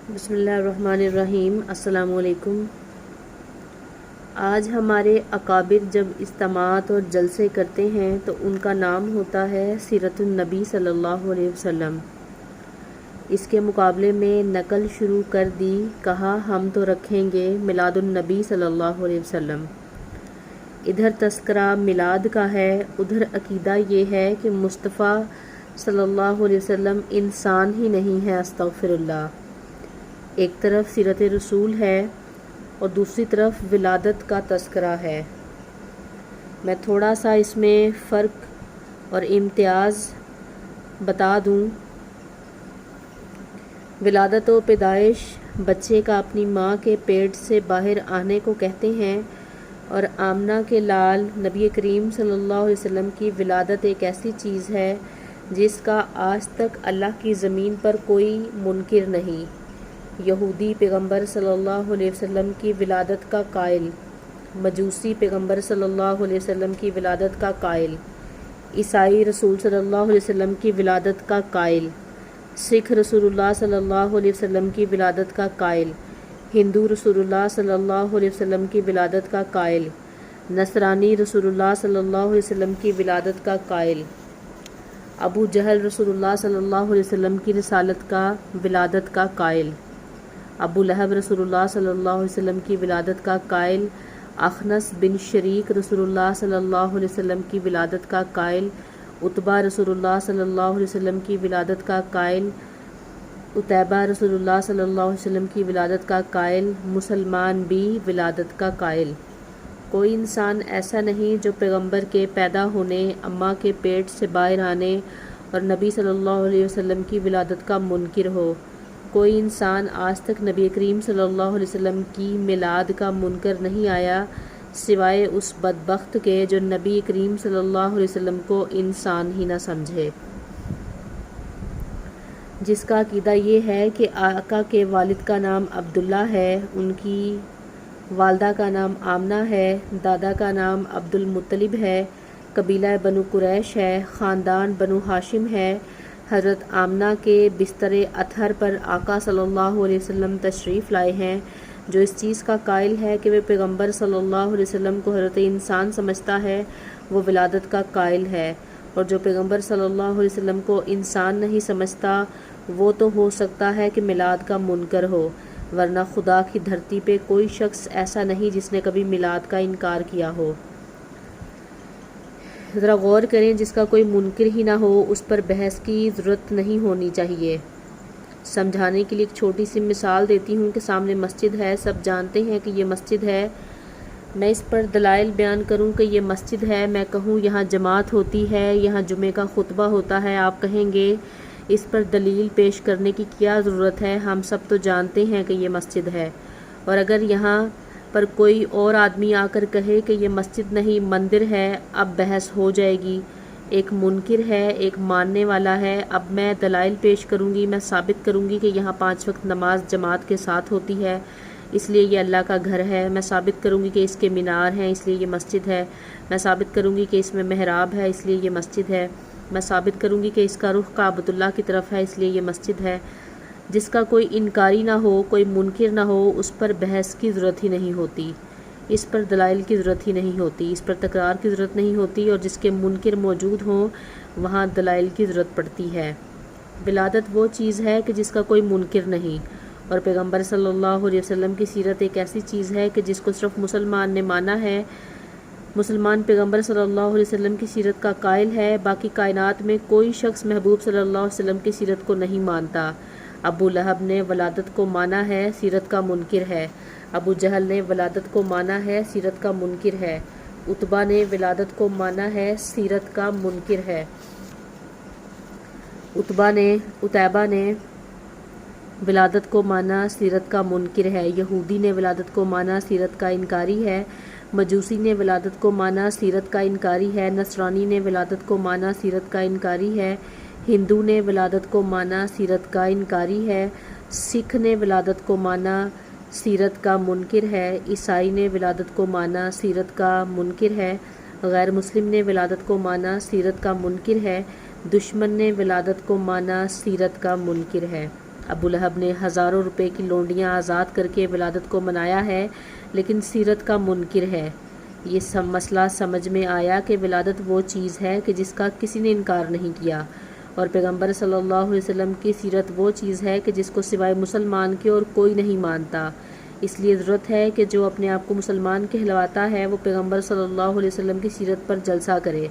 بسم اللہ الرحمن الرحیم۔ السلام علیکم۔ آج ہمارے اکابر جب اجتماعات اور جلسے کرتے ہیں تو ان کا نام ہوتا ہے سیرت النبی صلی اللہ علیہ وسلم۔ اس کے مقابلے میں نقل شروع کر دی، کہا ہم تو رکھیں گے میلاد النبی صلی اللہ علیہ وسلم۔ ادھر تذکرہ میلاد کا ہے، ادھر عقیدہ یہ ہے کہ مصطفیٰ صلی اللہ علیہ وسلم انسان ہی نہیں ہے، استغفر اللہ۔ ایک طرف سیرت رسول ہے اور دوسری طرف ولادت کا تذکرہ ہے۔ میں تھوڑا سا اس میں فرق اور امتیاز بتا دوں۔ ولادت و پیدائش بچے کا اپنی ماں کے پیٹ سے باہر آنے کو کہتے ہیں، اور آمنہ کے لال نبی کریم صلی اللہ علیہ وسلم کی ولادت ایک ایسی چیز ہے جس کا آج تک اللہ کی زمین پر کوئی منکر نہیں۔ یہودی پیغمبر صلی اللہ علیہ وسلم کی ولادت کا قائل، مجوسی پیغمبر صلی اللہ علیہ وسلم کی ولادت کا قائل، عیسائی رسول صلی اللہ علیہ وسلم کی ولادت کا قائل، سکھ رسول اللہ صلی اللہ علیہ وسلم کی ولادت کا قائل، ہندو رسول اللہ صلی اللہ علیہ وسلم کی ولادت کا قائل، نصرانی رسول اللہ صلی اللہ علیہ وسلم کی ولادت کا قائل، ابو جہل رسول اللہ صلی اللہ علیہ وسلم کی رسالت کا ولادت کا قائل، ابو لہب رسول اللہ صلی اللہ علیہ وسلم کی ولادت کا قائل، اخنس بن شریک رسول اللہ صلی اللہ علیہ وسلم کی ولادت کا قائل، عتبہ رسول اللہ صلی اللہ علیہ وسلم کی ولادت کا قائل، عتیبہ رسول اللہ صلی اللہ علیہ وسلم کی ولادت کا قائل، مسلمان بھی ولادت کا قائل۔ کوئی انسان ایسا نہیں جو پیغمبر کے پیدا ہونے، اماں کے پیٹ سے باہر آنے اور نبی صلی اللہ علیہ وسلم کی ولادت کا منکر ہو۔ کوئی انسان آج تک نبی کریم صلی اللہ علیہ وسلم کی میلاد کا منکر نہیں آیا، سوائے اس بدبخت کے جو نبی کریم صلی اللہ علیہ وسلم کو انسان ہی نہ سمجھے، جس کا عقیدہ یہ ہے کہ آقا کے والد کا نام عبداللہ ہے، ان کی والدہ کا نام آمنہ ہے، دادا کا نام عبد المطلب ہے، قبیلہ بنو قریش ہے، خاندان بنو ہاشم ہے۔ حضرت آمنہ کے بستر اطہر پر آقا صلی اللہ علیہ وسلم تشریف لائے ہیں۔ جو اس چیز کا قائل ہے کہ وہ پیغمبر صلی اللہ علیہ وسلم کو حضرت انسان سمجھتا ہے، وہ ولادت کا قائل ہے، اور جو پیغمبر صلی اللہ علیہ وسلم کو انسان نہیں سمجھتا وہ تو ہو سکتا ہے کہ میلاد کا منکر ہو، ورنہ خدا کی دھرتی پہ کوئی شخص ایسا نہیں جس نے کبھی میلاد کا انکار کیا ہو۔ ذرا غور کریں، جس کا کوئی منکر ہی نہ ہو اس پر بحث کی ضرورت نہیں ہونی چاہیے۔ سمجھانے کے لیے ایک چھوٹی سی مثال دیتی ہوں کہ سامنے مسجد ہے، سب جانتے ہیں کہ یہ مسجد ہے، میں اس پر دلائل بیان کروں کہ یہ مسجد ہے، میں کہوں یہاں جماعت ہوتی ہے، یہاں جمعے کا خطبہ ہوتا ہے، آپ کہیں گے اس پر دلیل پیش کرنے کی کیا ضرورت ہے، ہم سب تو جانتے ہیں کہ یہ مسجد ہے۔ اور اگر یہاں پر کوئی اور آدمی آ کر کہے کہ یہ مسجد نہیں مندر ہے، اب بحث ہو جائے گی۔ ایک منکر ہے، ایک ماننے والا ہے، اب میں دلائل پیش کروں گی، میں ثابت کروں گی کہ یہاں 5 وقت نماز جماعت کے ساتھ ہوتی ہے، اس لیے یہ اللہ کا گھر ہے، میں ثابت کروں گی کہ اس کے مینار ہیں اس لیے یہ مسجد ہے، میں ثابت کروں گی کہ اس میں محراب ہے اس لیے یہ مسجد ہے، میں ثابت کروں گی کہ اس کا رخ کعبۃ اللہ کی طرف ہے اس لیے یہ مسجد ہے۔ جس کا کوئی انکاری نہ ہو، کوئی منکر نہ ہو، اس پر بحث کی ضرورت ہی نہیں ہوتی، اس پر دلائل کی ضرورت ہی نہیں ہوتی، اس پر تکرار کی ضرورت نہیں ہوتی، اور جس کے منکر موجود ہوں وہاں دلائل کی ضرورت پڑتی ہے۔ ولادت وہ چیز ہے کہ جس کا کوئی منکر نہیں، اور پیغمبر صلی اللہ علیہ وسلم کی سیرت ایک ایسی چیز ہے کہ جس کو صرف مسلمان نے مانا ہے، مسلمان پیغمبر صلی اللہ علیہ وسلم کی سیرت کا قائل ہے، باقی کائنات میں کوئی شخص محبوب صلی اللہ علیہ وسلم کی سیرت کو نہیں مانتا۔ ابو لہب نے ولادت کو مانا ہے، سیرت کا منکر ہے، ابو جہل نے ولادت کو مانا ہے، سیرت کا منکر ہے، عتبہ نے ولادت کو مانا ہے، سیرت کا منکر ہے، عتیبہ نے ولادت کو مانا، سیرت کا منکر ہے، یہودی نے ولادت کو مانا، سیرت کا انکاری ہے، مجوسی نے ولادت کو مانا، سیرت کا انکاری ہے، نصرانی نے ولادت کو مانا، سیرت کا انکاری ہے، ہندو نے ولادت کو مانا، سیرت کا انکاری ہے، سکھ نے ولادت کو مانا، سیرت کا منکر ہے، عیسائی نے ولادت کو مانا، سیرت کا منکر ہے، غیر مسلم نے ولادت کو مانا، سیرت کا منکر ہے، دشمن نے ولادت کو مانا، سیرت کا منکر ہے۔ ابو لہب نے ہزاروں روپے کی لونڈیاں آزاد کر کے ولادت کو منایا ہے، لیکن سیرت کا منکر ہے۔ یہ مسئلہ سمجھ میں آیا کہ ولادت وہ چیز ہے کہ جس کا کسی نے انکار نہیں کیا، اور پیغمبر صلی اللہ علیہ وسلم کی سیرت وہ چیز ہے کہ جس کو سوائے مسلمان کے اور کوئی نہیں مانتا۔ اس لیے ضرورت ہے کہ جو اپنے آپ کو مسلمان کہلواتا ہے وہ پیغمبر صلی اللہ علیہ وسلم کی سیرت پر جلسہ کرے،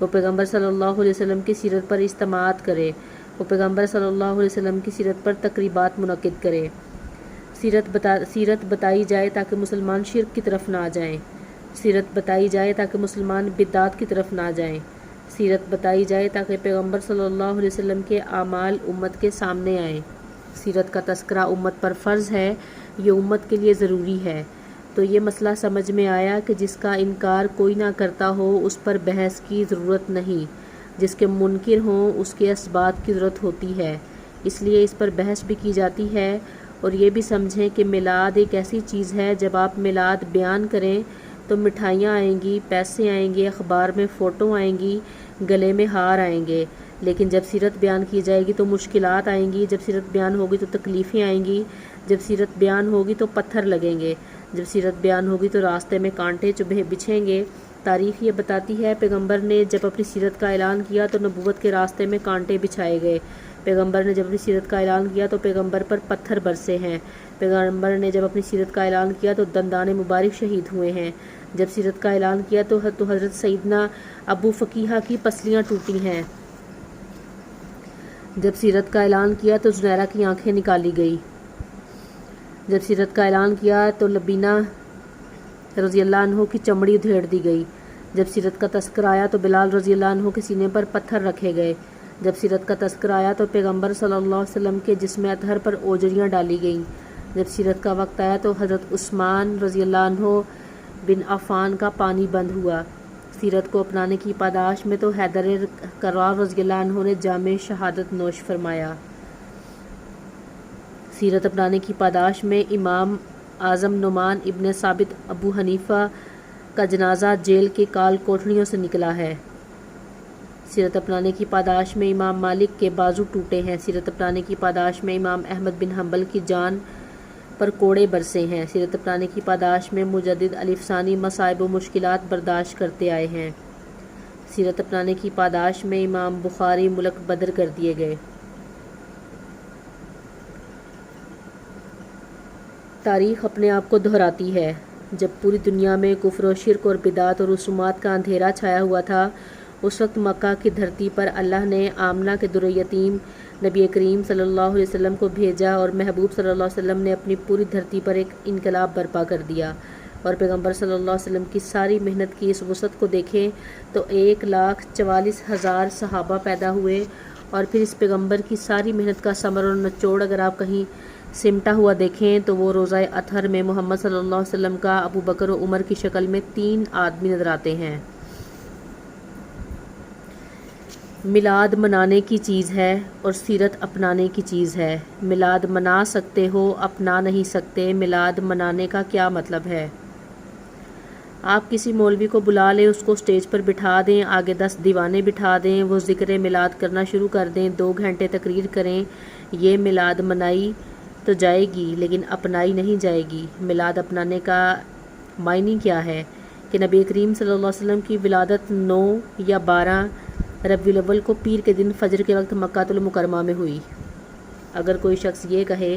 وہ پیغمبر صلی اللہ علیہ وسلم کی سیرت پر اجتماعات کرے، وہ پیغمبر صلی اللہ علیہ وسلم کی سیرت پر تقریبات منعقد کرے۔ سیرت بتائی جائے تاکہ مسلمان شرک کی طرف نہ جائیں، سیرت بتائی جائے تاکہ مسلمان بدعات کی طرف نہ جائیں، سیرت بتائی جائے تاکہ پیغمبر صلی اللہ علیہ وسلم کے اعمال امت کے سامنے آئیں۔ سیرت کا تذکرہ امت پر فرض ہے، یہ امت کے لیے ضروری ہے۔ تو یہ مسئلہ سمجھ میں آیا کہ جس کا انکار کوئی نہ کرتا ہو اس پر بحث کی ضرورت نہیں، جس کے منکر ہوں اس کے اسبات کی ضرورت ہوتی ہے، اس لیے اس پر بحث بھی کی جاتی ہے۔ اور یہ بھی سمجھیں کہ میلاد ایک ایسی چیز ہے، جب آپ میلاد بیان کریں تو مٹھائیاں آئیں گی، پیسے آئیں گے، اخبار میں فوٹو آئیں گی، گلے میں ہار آئیں گے، لیکن جب سیرت بیان کی جائے گی تو مشکلات آئیں گی، جب سیرت بیان ہوگی تو تکلیفیں آئیں گی، جب سیرت بیان ہوگی تو پتھر لگیں گے، جب سیرت بیان ہوگی تو راستے میں کانٹے بچھیں گے۔ تاریخ یہ بتاتی ہے پیغمبر نے جب اپنی سیرت کا اعلان کیا تو نبوت کے راستے میں کانٹے بچھائے گئے، پیغمبر نے جب اپنی سیرت کا اعلان کیا تو پیغمبر پر پتھر برسے ہیں، پیغمبر نے جب اپنی سیرت کا اعلان کیا تو دندان مبارک شہید ہوئے ہیں، جب سیرت کا اعلان کیا تو حضرت سیدنا ابو فقیہ کی پسلیاں ٹوٹی ہیں، جب سیرت کا اعلان کیا تو زنیرہ کی آنکھیں نکالی گئی، جب سیرت کا اعلان کیا تو لبینہ رضی اللہ عنہ کی چمڑی ادھیڑ دی گئی، جب سیرت کا تذکر آیا تو بلال رضی اللہ عنہ کے سینے پر پتھر رکھے گئے، جب سیرت کا تذکر آیا تو پیغمبر صلی اللہ علیہ وسلم کے جسم اطہر پر اوجریاں ڈالی گئیں، جب سیرت کا وقت آیا تو حضرت عثمان رضی اللہ عنہ بن عفان کا پانی بند ہوا۔ سیرت کو اپنانے کی پاداش میں تو حیدر کرار رضی اللہ عنہ نے جام شہادت نوش فرمایا۔ سیرت اپنانے کی پاداش میں امام اعظم نعمان ابن ثابت ابو حنیفہ کا جنازہ جیل کے کال کوٹھڑیوں سے نکلا ہے۔ سیرت اپنانے کی پاداش میں امام مالک کے بازو ٹوٹے ہیں، سیرت اپنانے کی پاداش میں امام احمد بن حنبل کی جان پر کوڑے برسے ہیں، سیرت اپنانے کی پاداش میں مجدد الف ثانی مصائب و مشکلات برداشت کرتے آئے ہیں، سیرت اپنانے کی پاداش میں امام بخاری ملک بدر کر دیے گئے۔ تاریخ اپنے آپ کو دہراتی ہے۔ جب پوری دنیا میں کفر و شرک اور بدعت اور رسومات کا اندھیرا چھایا ہوا تھا، اس وقت مکہ کی دھرتی پر اللہ نے آمنہ کے در یتیم نبی کریم صلی اللہ علیہ وسلم کو بھیجا، اور محبوب صلی اللہ علیہ وسلم نے اپنی پوری دھرتی پر ایک انقلاب برپا کر دیا، اور پیغمبر صلی اللہ علیہ وسلم کی ساری محنت کی اس وسعت کو دیکھیں تو 1,44,000 صحابہ پیدا ہوئے، اور پھر اس پیغمبر کی ساری محنت کا ثمر اور نچوڑ اگر آپ کہیں سمٹا ہوا دیکھیں تو وہ روزہ اطہر میں محمد صلی اللہ علیہ وسلم کا ابو بکر و عمر کی شکل میں 3 آدمی نظر آتے ہیں۔ میلاد منانے کی چیز ہے اور سیرت اپنانے کی چیز ہے۔ میلاد منا سکتے ہو، اپنا نہیں سکتے۔ میلاد منانے کا کیا مطلب ہے؟ آپ کسی مولوی کو بلا لیں، اس کو سٹیج پر بٹھا دیں، آگے 10 دیوانے بٹھا دیں، وہ ذکر میلاد کرنا شروع کر دیں، 2 گھنٹے تقریر کریں، یہ میلاد منائی تو جائے گی لیکن اپنائی نہیں جائے گی۔ میلاد اپنانے کا معنی کیا ہے کہ نبی کریم صلی اللہ علیہ وسلم کی ولادت 9 یا 12 ربیع الاول کو پیر کے دن فجر کے وقت مکہ المکرمہ میں ہوئی۔ اگر کوئی شخص یہ کہے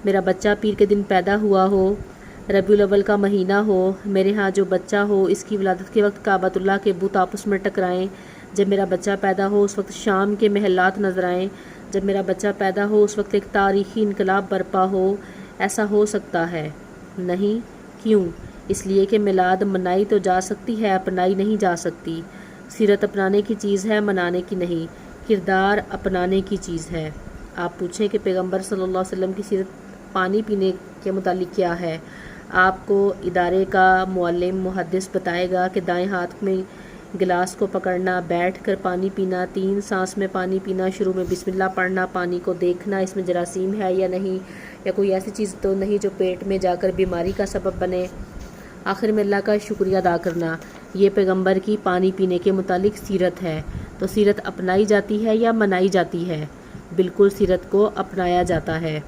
میرا بچہ پیر کے دن پیدا ہوا ہو، ربیع الاول کا مہینہ ہو، میرے ہاں جو بچہ ہو اس کی ولادت کے وقت کعبۃ اللہ کے بت آپس میں ٹکرائیں، جب میرا بچہ پیدا ہو اس وقت شام کے محلات نظر آئیں، جب میرا بچہ پیدا ہو اس وقت ایک تاریخی انقلاب برپا ہو، ایسا ہو سکتا ہے؟ نہیں۔ کیوں؟ اس لیے کہ میلاد منائی تو جا سکتی ہے، اپنائی نہیں جا سکتی۔ سیرت اپنانے کی چیز ہے، منانے کی نہیں۔ کردار اپنانے کی چیز ہے۔ آپ پوچھیں کہ پیغمبر صلی اللہ علیہ وسلم کی سیرت پانی پینے کے متعلق کیا ہے؟ آپ کو ادارے کا معلم محدث بتائے گا کہ دائیں ہاتھ میں گلاس کو پکڑنا، بیٹھ کر پانی پینا، 3 سانس میں پانی پینا، شروع میں بسم اللہ پڑھنا، پانی کو دیکھنا اس میں جراثیم ہے یا نہیں، یا کوئی ایسی چیز تو نہیں جو پیٹ میں جا کر بیماری کا سبب بنے، آخر میں اللہ کا شکریہ ادا کرنا، یہ پیغمبر کی پانی پینے کے متعلق سیرت ہے۔ تو سیرت اپنائی جاتی ہے یا منائی جاتی ہے؟ بالکل سیرت کو اپنایا جاتا ہے۔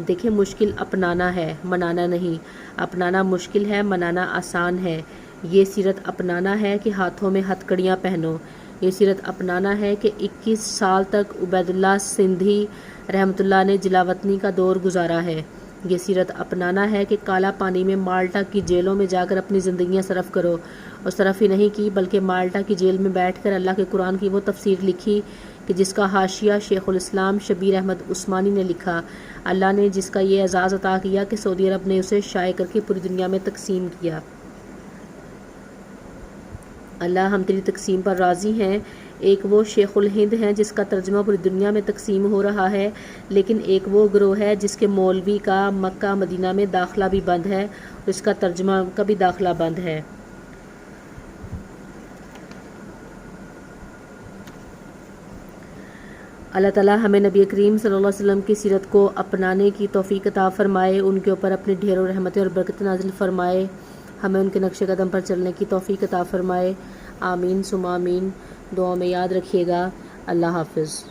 دیکھیں، مشکل اپنانا ہے، منانا نہیں۔ اپنانا مشکل ہے، منانا آسان ہے۔ یہ سیرت اپنانا ہے کہ ہاتھوں میں ہتھ کڑیاں پہنو۔ یہ سیرت اپنانا ہے کہ 21 سال تک عبید اللہ سندھی رحمۃ اللہ نے جلاوطنی کا دور گزارا ہے۔ یہ سیرت اپنانا ہے کہ کالا پانی میں مالٹا کی جیلوں میں جا کر اپنی زندگیاں صرف کرو، اور صرف ہی نہیں کی بلکہ مالٹا کی جیل میں بیٹھ کر اللہ کے قرآن کی وہ تفسیر لکھی کہ جس کا حاشیہ شیخ الاسلام شبیر احمد عثمانی نے لکھا۔ اللہ نے جس کا یہ اعزاز عطا کیا کہ سعودی عرب نے اسے شائع کر کے پوری دنیا میں تقسیم کیا۔ اللہ ہم تیری تقسیم پر راضی ہیں۔ ایک وہ شیخ الہند ہیں جس کا ترجمہ پوری دنیا میں تقسیم ہو رہا ہے، لیکن ایک وہ گروہ ہے جس کے مولوی کا مکہ مدینہ میں داخلہ بھی بند ہے اور اس کا ترجمہ کا بھی داخلہ بند ہے۔ اللہ تعالیٰ ہمیں نبی کریم صلی اللہ علیہ وسلم کی سیرت کو اپنانے کی توفیق عطا فرمائے، ان کے اوپر اپنی ڈھیروں رحمتیں اور برکتیں نازل فرمائے، ہمیں ان کے نقش قدم پر چلنے کی توفیق عطا فرمائے۔ آمین ثم آمین۔ دعا میں یاد رکھیے گا۔ اللہ حافظ۔